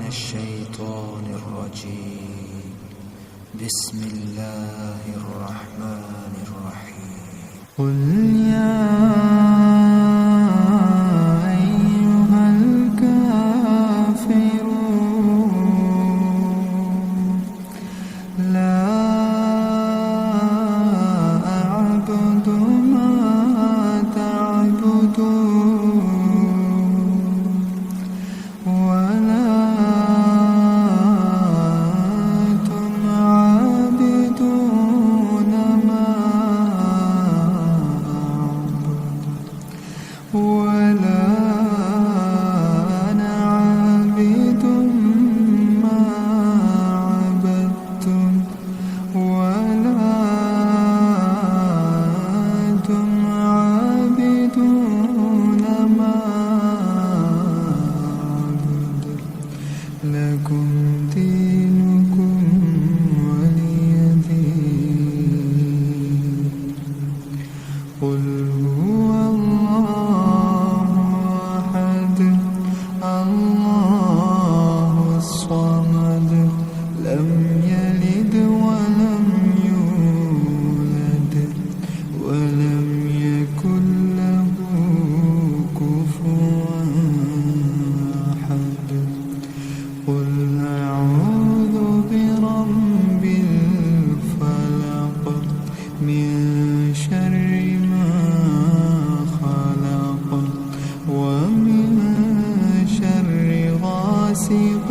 الشيطان الرجيم. بسم الله الرحمن الرحيم. قل يا أيها الكافرون لا أعبد ما تعبدون ولا أنتم عابدون ما أعبد ولا أنا عابد ما عبدتم ولا أنتم عابدون ما أعبد لكم دينكم ولي دين. قل هو الله أحد الله الصمد لم يلد ولم يولد ولم يكن له كفوا أحد. قل أعوذ برب الفلق من شر ما خلق ومن شر غاسق